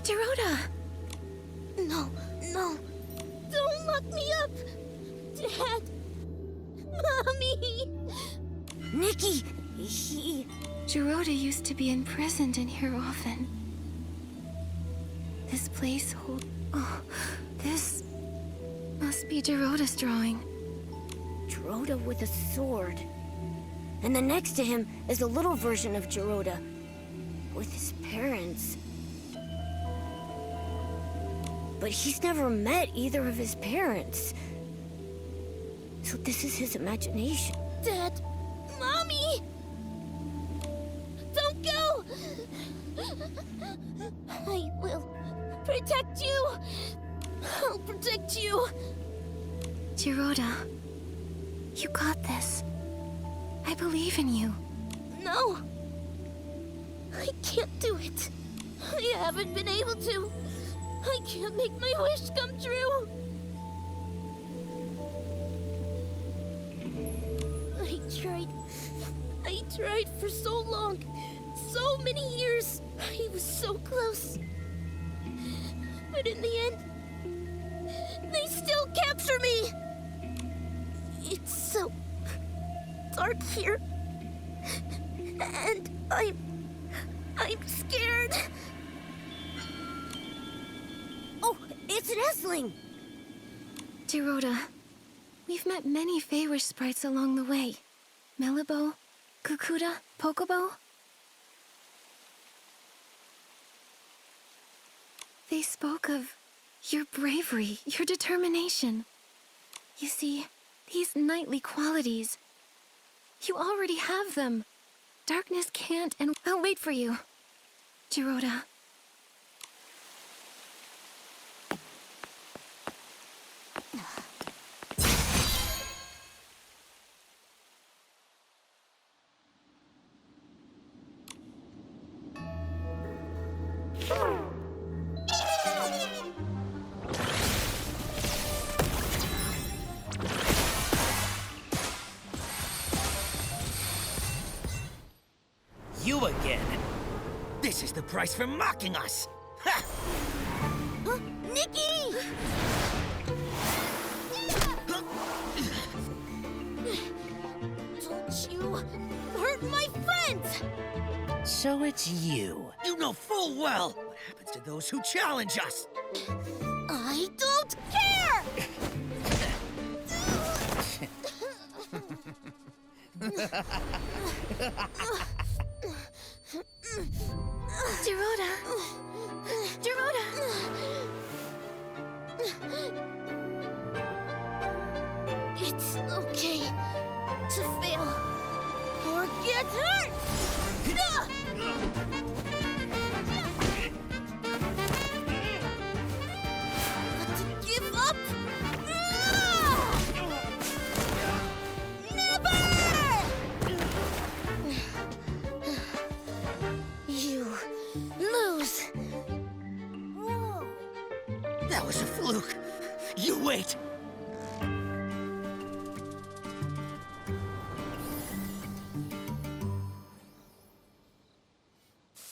Giroda! No, no. Don't lock me up! Dad! Mommy! Nikki! Giroda used to be imprisoned in here often. This place holds... Oh, this must be Giroda's drawing. Giroda with a sword. And then next to him is a little version of Giroda. With his parents. But he's never met either of his parents. So this is his imagination. Dad! Mommy! Don't go! I will protect you! I'll protect you! Giroda, you got this. I believe in you. No! I can't do it. I haven't been able to. I can't make my wish come true. I tried for so long. So many years. I was so close. But in the end, they still capture me. It's so dark here. And I'm scared. Oh, it's an Esling! Giroda, we've met many Feywish sprites along the way. Melibo, Kukuda, Pokobo. They spoke of your bravery, your determination. You see, these knightly qualities, you already have them. Darkness can't, and I'll wait for you. Giroda. You again? This is the price for mocking us! Ha! Nikki! Don't you hurt my friends! So it's you. You know full well what happens to those who challenge us! I don't care! Giroda! Giroda! It's okay to fail or get hurt! But to give up? You lose. Whoa. That was a fluke. You wait.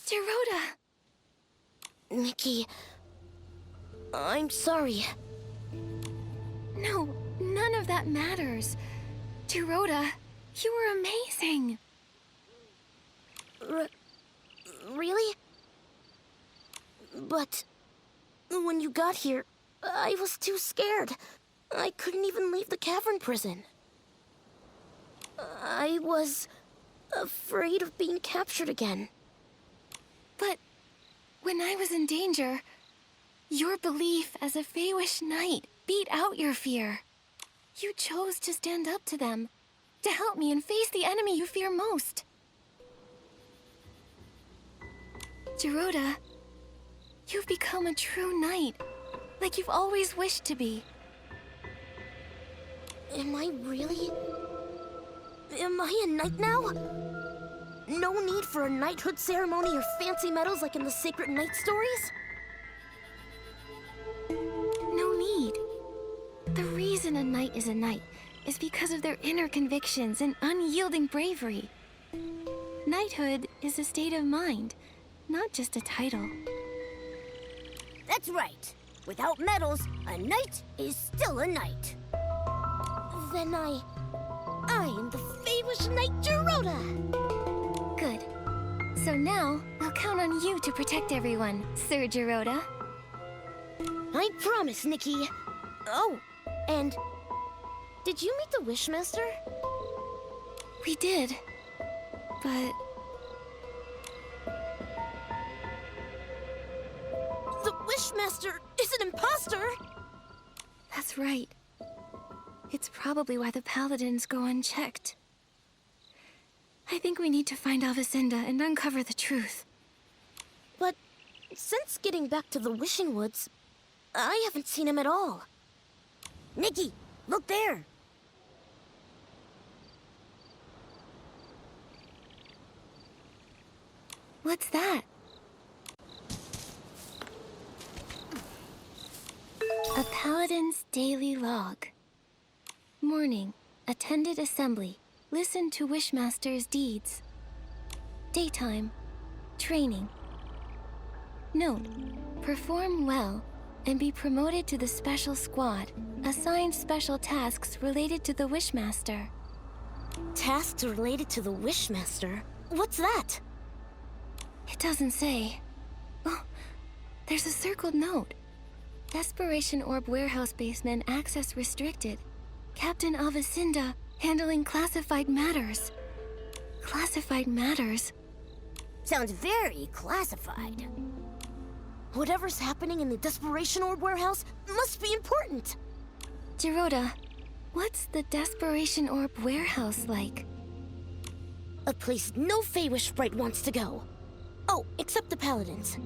Giroda! Nikki, I'm sorry. No, none of that matters. Giroda, you were amazing. Really? But when you got here, I was too scared. I couldn't even leave the cavern prison. I was afraid of being captured again. But when I was in danger, your belief as a Feywish knight beat out your fear. You chose to stand up to them, to help me and face the enemy you fear most. Giroda, you've become a true knight, like you've always wished to be. Am I really? Am I a knight now? No need for a knighthood ceremony or fancy medals like in the sacred knight stories? No need. The reason a knight is because of their inner convictions and unyielding bravery. Knighthood is a state of mind, not just a title. That's right. Without medals, a knight is still a knight. Then I am the famous knight Giroda. Good. So now, I'll count on you to protect everyone, Sir Giroda. I promise, Nikki. Oh, and did you meet the Wishmaster? We did. But The Wishmaster is an imposter! that's right. It's probably why the paladins go unchecked. I think we need to find Avicenda and uncover the truth. But since getting back to the Wishing Woods, I haven't seen him at all. Nikki, look there! What's that? A Paladin's Daily Log. Morning. Attended assembly. Listened to Wishmaster's deeds. Daytime. Training. Note. Perform well and be promoted to the special squad. Assigned special tasks related to the Wishmaster. Tasks related to the Wishmaster? What's that? It doesn't say. Oh, there's a circled note. Desperation Orb Warehouse Basement access restricted. Captain Avicenda handling classified matters. Classified matters? Sounds very classified. Whatever's happening in the Desperation Orb Warehouse must be important. Giroda, what's the Desperation Orb Warehouse like? A place no Feywish sprite wants to go. Oh, except the Paladins.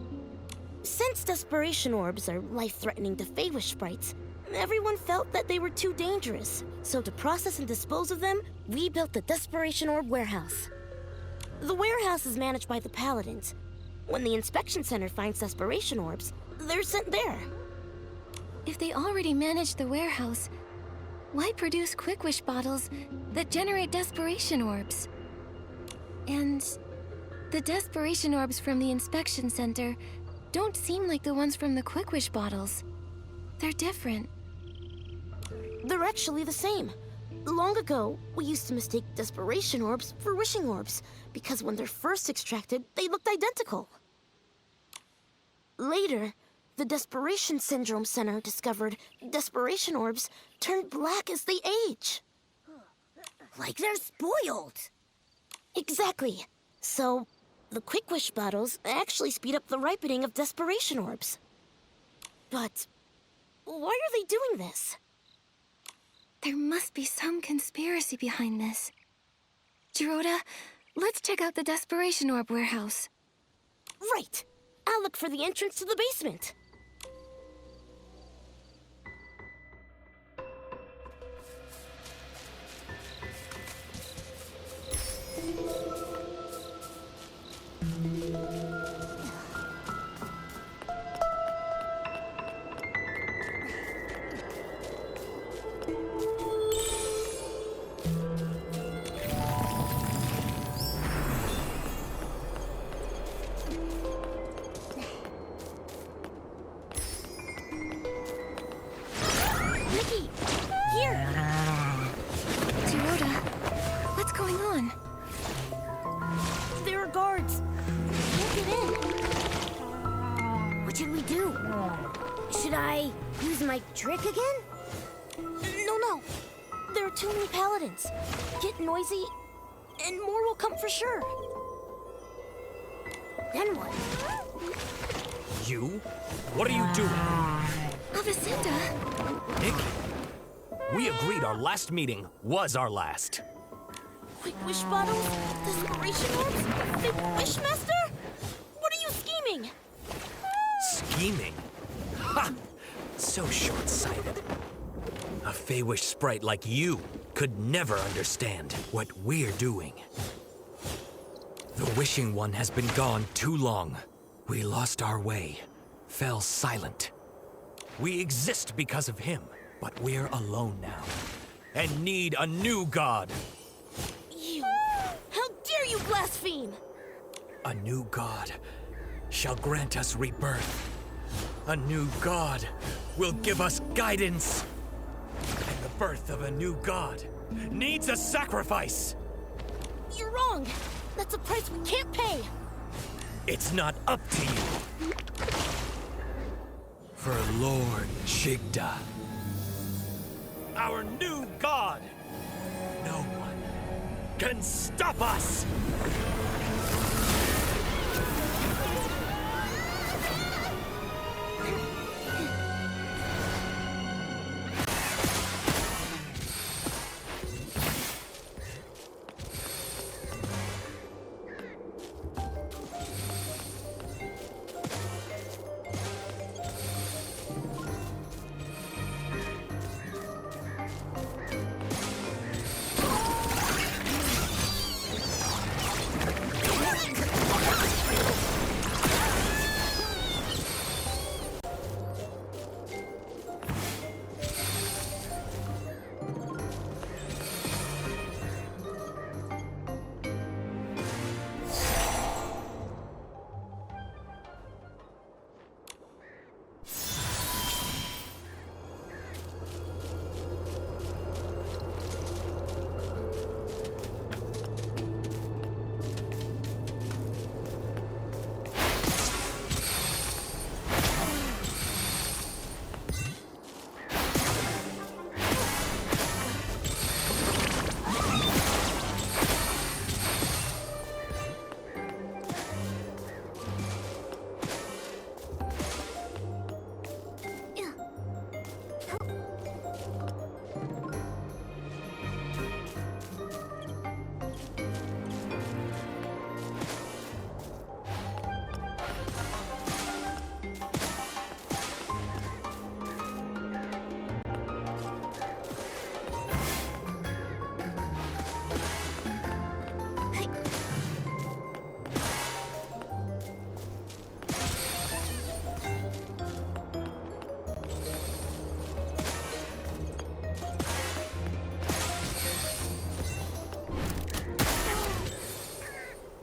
Since Desperation Orbs are life-threatening to Feywish sprites, everyone felt that they were too dangerous. So to process and dispose of them, we built the Desperation Orb Warehouse. The warehouse is managed by the Paladins. When the inspection center finds Desperation Orbs, they're sent there. If they already manage the warehouse, why produce Quick Wish bottles that generate Desperation Orbs? And the Desperation Orbs from the inspection center don't seem like the ones from the Quick Wish bottles. They're different. They're actually the same. Long ago, we used to mistake Desperation Orbs for Wishing Orbs, because when they're first extracted, they looked identical. Later, the Desperation Syndrome Center discovered Desperation Orbs turn black as they age. Like they're spoiled! Exactly. So, the Quick Wish bottles actually speed up the ripening of Desperation Orbs. But why are they doing this? There must be some conspiracy behind this. Giroda, let's check out the Desperation Orb Warehouse. Right! I'll look for the entrance to the basement. Nikki! Here! Giroda, what's going on? There are guards. Can't get in. What should we do? Should I use my trick again? No. There are too many paladins. Get noisy, and more will come for sure. Then what? You? What are you doing? Avicenda? Nikki, we agreed our last meeting was our last. Quick wish bottles? Desperation orbs? Big Wishmaster? What are you scheming? Scheming? Ha! So short-sighted. A Feywish sprite like you could never understand what we're doing. The Wishing One has been gone too long. We lost our way, fell silent. We exist because of him, but we're alone now, and need a new god. You! How dare you blaspheme! A new god shall grant us rebirth. A new god will give us guidance. And the birth of a new god needs a sacrifice. You're wrong. That's a price we can't pay. It's not up to you. For Lord Chigda, our new god, no one can stop us!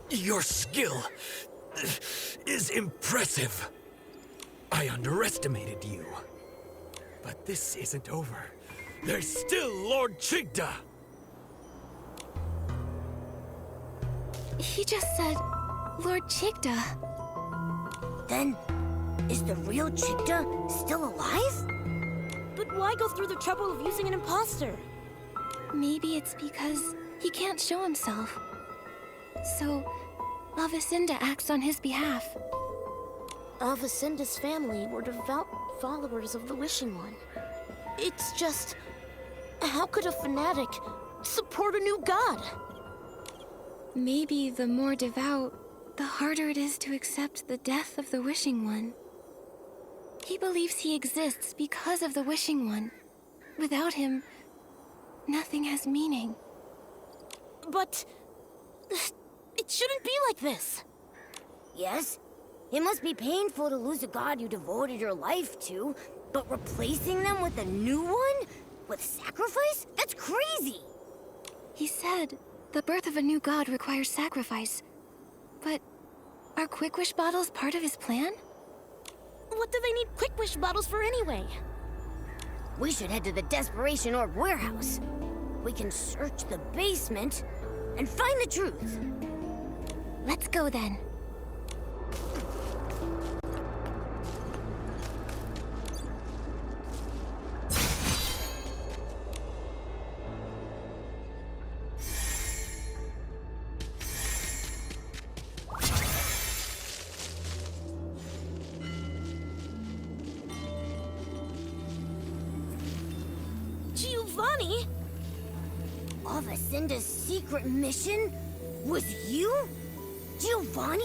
Your skill is impressive. I underestimated you. But this isn't over. There's still Lord Chigda. He just said, Lord Chigda. Then, is the real Chigda still alive? But why go through the trouble of using an imposter? Maybe it's because he can't show himself. So, Avacinda acts on his behalf. Avacinda's family were devout followers of the Wishing One. It's just... how could a fanatic support a new god? Maybe the more devout, the harder it is to accept the death of the Wishing One. He believes he exists because of the Wishing One. Without him, nothing has meaning. But... it shouldn't be like this. Yes, it must be painful to lose a god you devoted your life to, but replacing them with a new one? With sacrifice? That's crazy! He said the birth of a new god requires sacrifice. But are Quick Wish bottles part of his plan? What do they need Quick Wish bottles for anyway? We should head to the Desperation Orb warehouse. We can search the basement and find the truth. Let's go then. Giovanni? Avacinda's secret mission was you? Giovanni?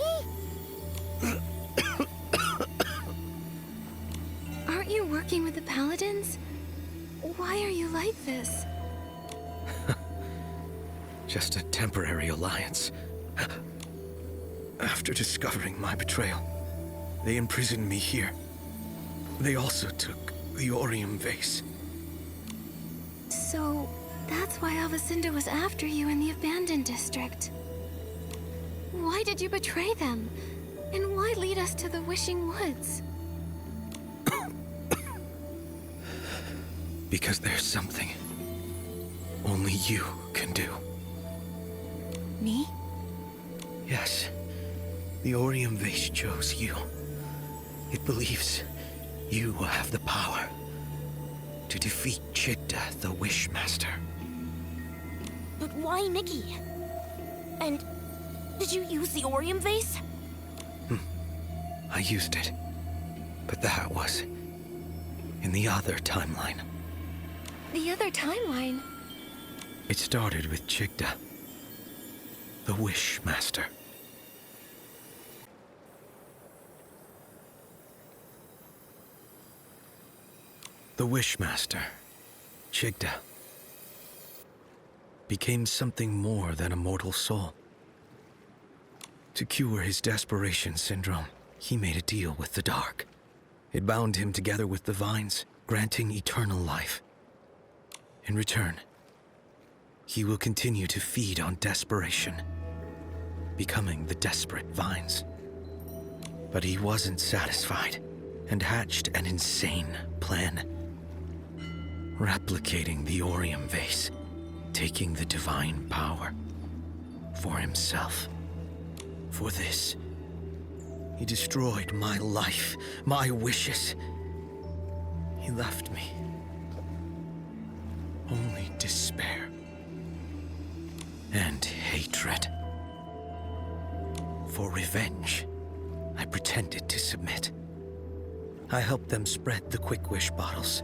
Aren't you working with the Paladins? Why are you like this? Just a temporary alliance. After discovering my betrayal, they imprisoned me here. They also took the Orium vase. So, that's why Avacinda was after you in the abandoned district. Why did you betray them? And why lead us to the Wishing Woods? Because there's something only you can do. Me? Yes. The Orium Vase chose you. It believes you will have the power to defeat Chigda, the Wishmaster. But why Nikki? And did you use the Orium Vase? I used it, but that was in the other timeline. The other timeline? It started with Chigda, the Wishmaster. The Wishmaster, Chigda, became something more than a mortal soul. To cure his desperation syndrome, he made a deal with the Dark. It bound him together with the Vines, granting eternal life. In return, he will continue to feed on desperation, becoming the desperate Vines. But he wasn't satisfied and hatched an insane plan. Replicating the Orium Vase, taking the divine power for himself. For this, he destroyed my life, my wishes. He left me only despair and hatred. For revenge, I pretended to submit. I helped them spread the Quick Wish bottles,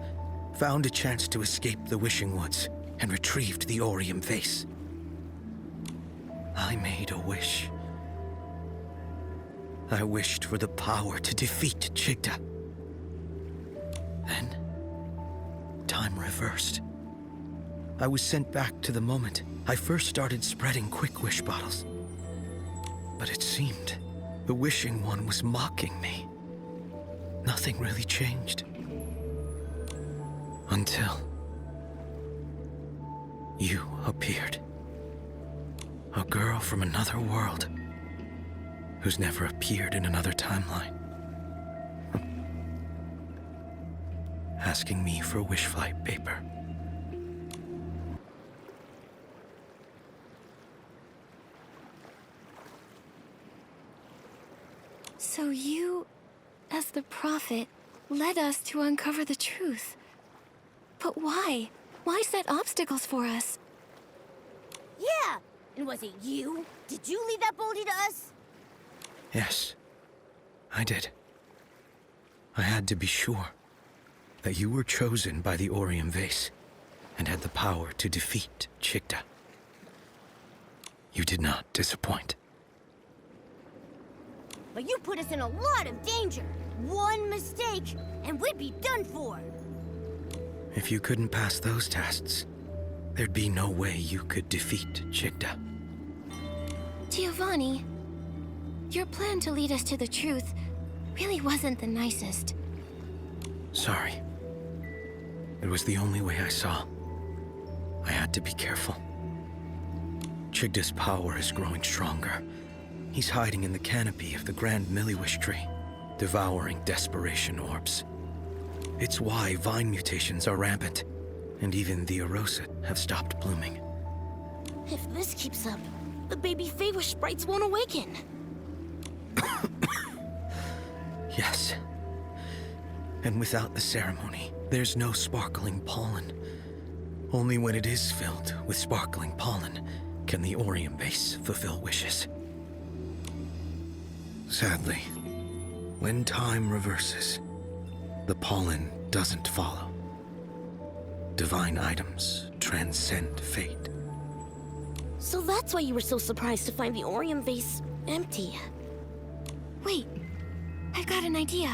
found a chance to escape the Wishing Woods, and retrieved the Orium Vase. I made a wish. I wished for the power to defeat Chigda. Then, time reversed. I was sent back to the moment I first started spreading Quick Wish bottles. But it seemed the Wishing One was mocking me. Nothing really changed. Until you appeared. A girl from another world who's never appeared in another timeline. Asking me for wish flight paper. So you, as the prophet, led us to uncover the truth. But why? Why set obstacles for us? Yeah! And was it you? Did you leave that boulder to us? Yes, I did. I had to be sure that you were chosen by the Orium Vase and had the power to defeat Chigda. You did not disappoint. But you put us in a lot of danger. One mistake, and we'd be done for. If you couldn't pass those tests, there'd be no way you could defeat Chigda. Giovanni, your plan to lead us to the truth really wasn't the nicest. Sorry. It was the only way I saw. I had to be careful. Chigda's power is growing stronger. He's hiding in the canopy of the Grand Milliwish tree, devouring desperation orbs. It's why vine mutations are rampant, and even the Erosit have stopped blooming. If this keeps up, the baby Feywish sprites won't awaken. Yes. And without the ceremony, there's no sparkling pollen. Only when it is filled with sparkling pollen can the Orium Vase fulfill wishes. Sadly, when time reverses, the pollen doesn't follow. Divine items transcend fate. So that's why you were so surprised to find the Orium Vase empty. Wait, I've got an idea.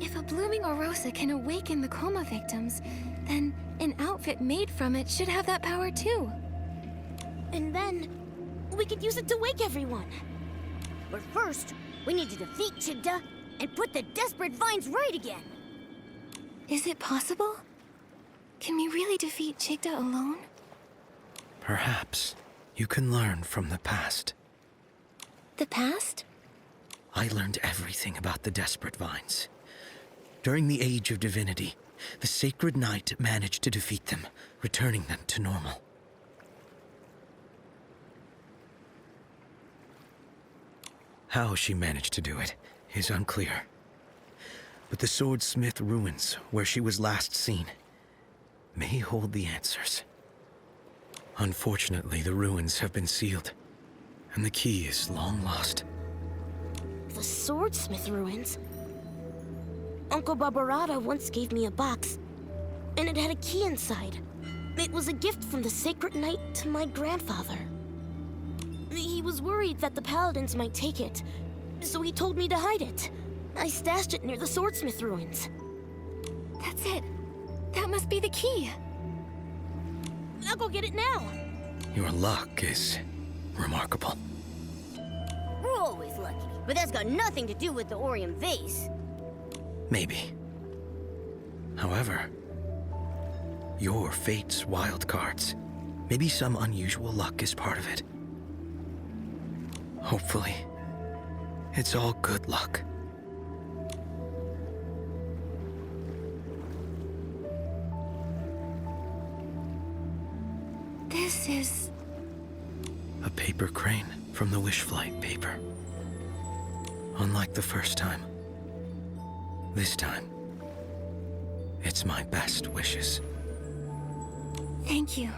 If a blooming Orosa can awaken the coma victims, then an outfit made from it should have that power too. And then we could use it to wake everyone. But first, we need to defeat Chigda and put the desperate vines right again. Is it possible? Can we really defeat Chigda alone? Perhaps you can learn from the past. The past? I learned everything about the desperate vines. During the Age of Divinity, the Sacred Knight managed to defeat them, returning them to normal. How she managed to do it is unclear. But the Swordsmith ruins, where she was last seen, may hold the answers. Unfortunately, the ruins have been sealed, and the key is long lost. The Swordsmith ruins? Uncle Barbarata once gave me a box, and it had a key inside. It was a gift from the Sacred Knight to my grandfather. He was worried that the Paladins might take it, so he told me to hide it. I stashed it near the Swordsmith ruins. That's it. That must be the key. I'll go get it now. Your luck is remarkable. We're always lucky, but that's got nothing to do with the Orium vase. Maybe. However, your fate's wild cards. Maybe some unusual luck is part of it. Hopefully, it's all good luck. This is... A paper crane from the Wish Flight paper. Unlike the first time, this time, it's my best wishes. Thank you.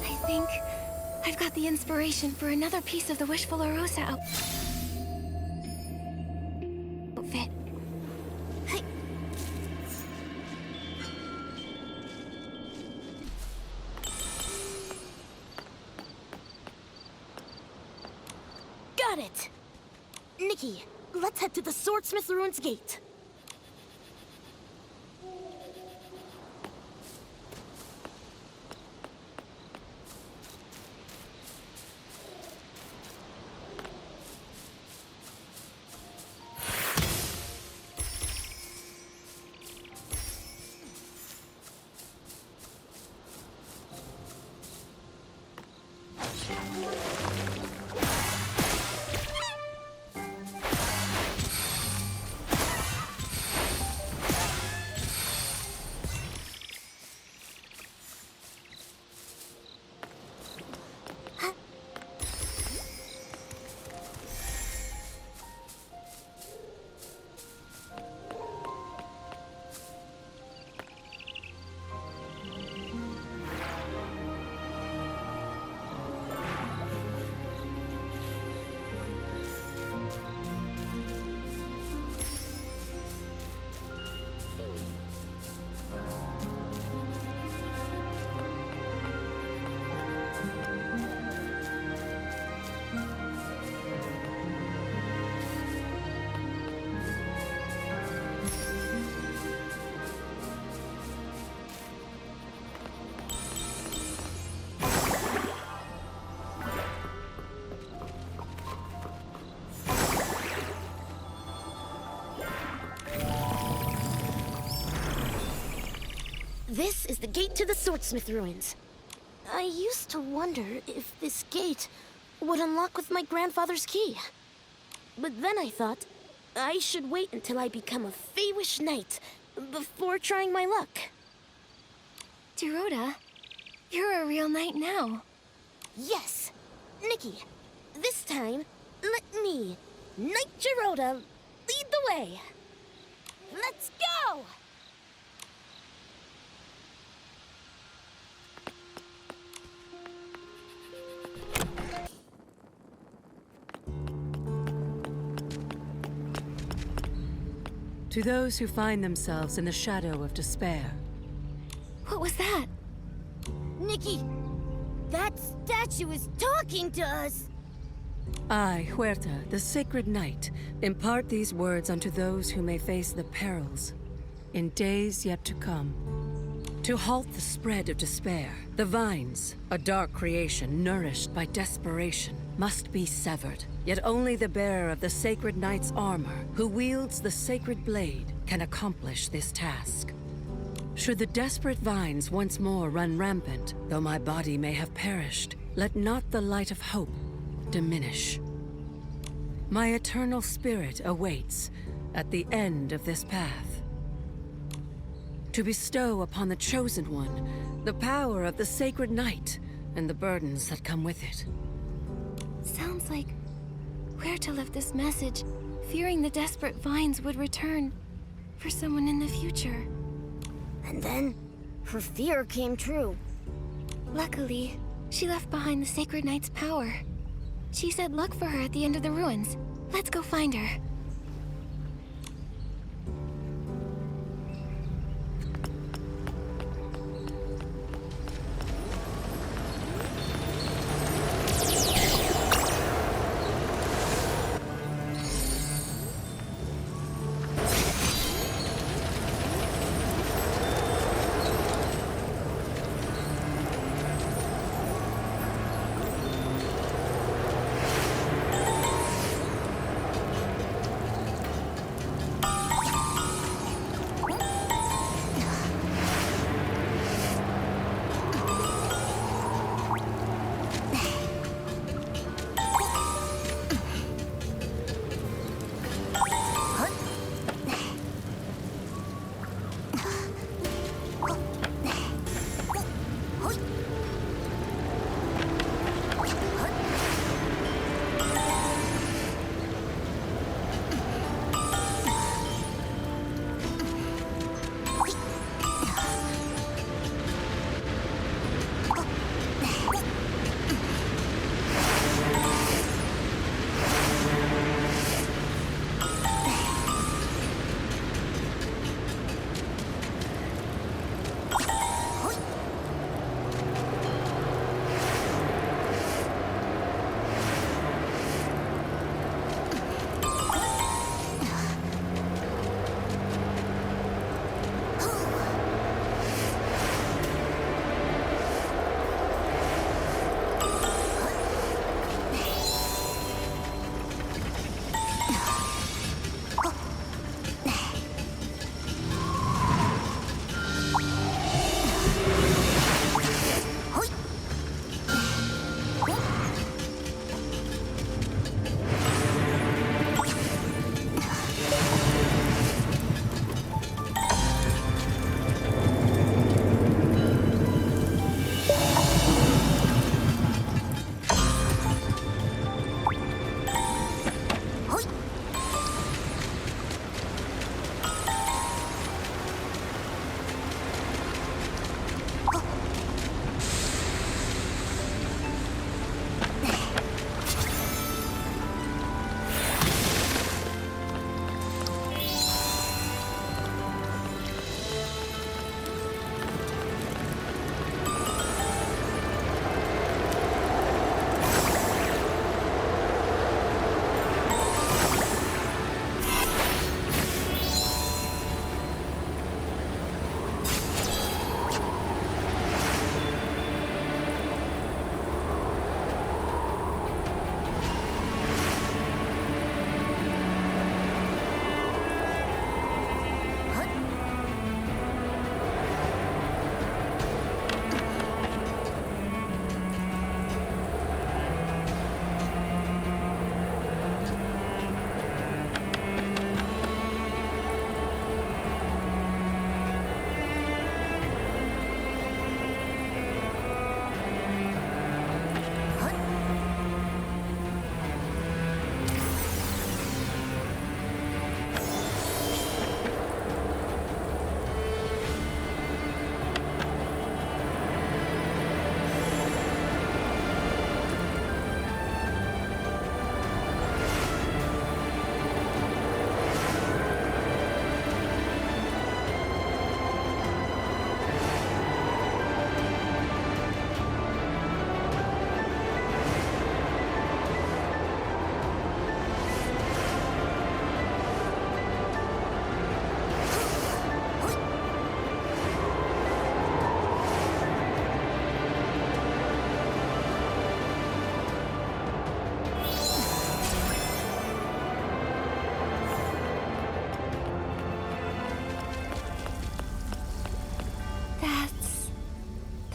I think I've got the inspiration for another piece of the Wishful Rosa outfit. Hey. Got it! Nikki, let's head to the Swordsmith Ruins Gate. This is the gate to the Swordsmith Ruins. I used to wonder if this gate would unlock with my grandfather's key. But then I thought I should wait until I become a Feywish Knight before trying my luck. Giroda, you're a real knight now. Yes, Nikki, this time, let me, Knight Giroda, lead the way. Let's go! To those who find themselves in the shadow of despair. What was that? Nikki, that statue is talking to us. I, Huerta, the Sacred Knight, impart these words unto those who may face the perils in days yet to come. To halt the spread of despair, the vines, a dark creation nourished by desperation, must be severed. Yet only the bearer of the Sacred Knight's armor, who wields the sacred blade, can accomplish this task. Should the desperate vines once more run rampant, though my body may have perished, let not the light of hope diminish. My eternal spirit awaits at the end of this path, to bestow upon the Chosen One the power of the sacred night and the burdens that come with it. Sounds like Huerta left this message, fearing the desperate vines would return for someone in the future. And then, her fear came true. Luckily, she left behind the sacred knight's power. She said luck for her at the end of the ruins. Let's go find her.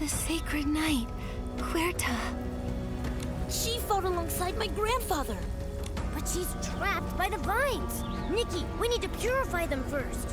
The sacred night, Huerta. She fought alongside alongside my grandfather. But she's trapped by the vines. Nikki, we need to purify them first.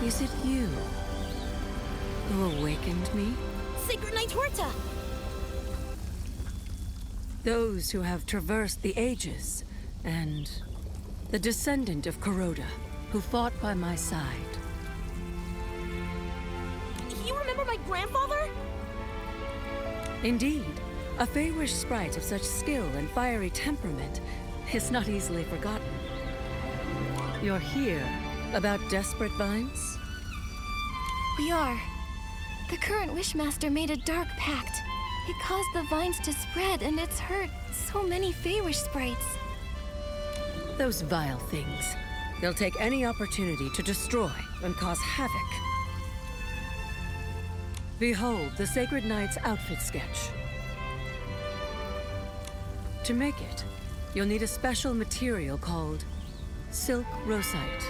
Is it you who awakened me? Sacred Knight Huerta! Those who have traversed the ages, and the descendant of Giroda, who fought by my side. You remember my grandfather? Indeed, a Feywish sprite of such skill and fiery temperament is not easily forgotten. You're here about desperate vines? We are. The current Wishmaster made a dark pact. It caused the vines to spread, and it's hurt so many Feywish sprites. Those vile things. They'll take any opportunity to destroy and cause havoc. Behold the Sacred Knight's outfit sketch. To make it, you'll need a special material called silk rosite.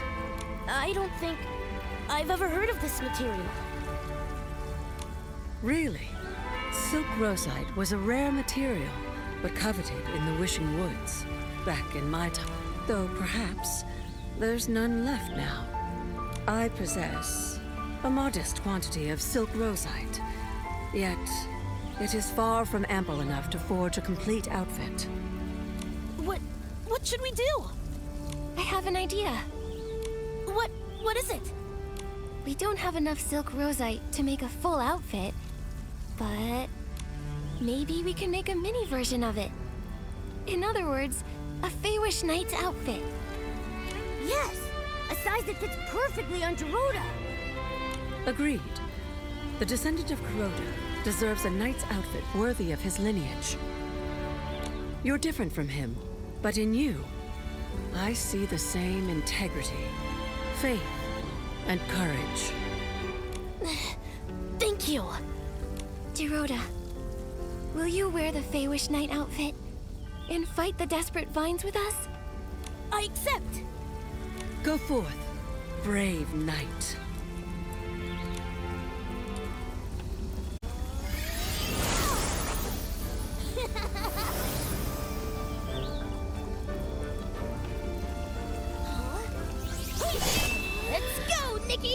I don't think I've ever heard of this material. Really? Silk rosite was a rare material, but coveted in the Wishing Woods, back in my time. Though perhaps there's none left now. I possess a modest quantity of silk rosite, yet it is far from ample enough to forge a complete outfit. What should we do? I have an idea. What is it? We don't have enough silk rosite to make a full outfit, but maybe we can make a mini version of it. In other words, a Feywish Knight's outfit. Yes! A size that fits perfectly on Giroda. Agreed. The descendant of Giroda deserves a knight's outfit worthy of his lineage. You're different from him, but in you, I see the same integrity, faith, and courage. Thank you. Giroda, will you wear the Feywish Knight outfit and fight the desperate vines with us? I accept. Go forth, brave knight. Let's go, Nikki!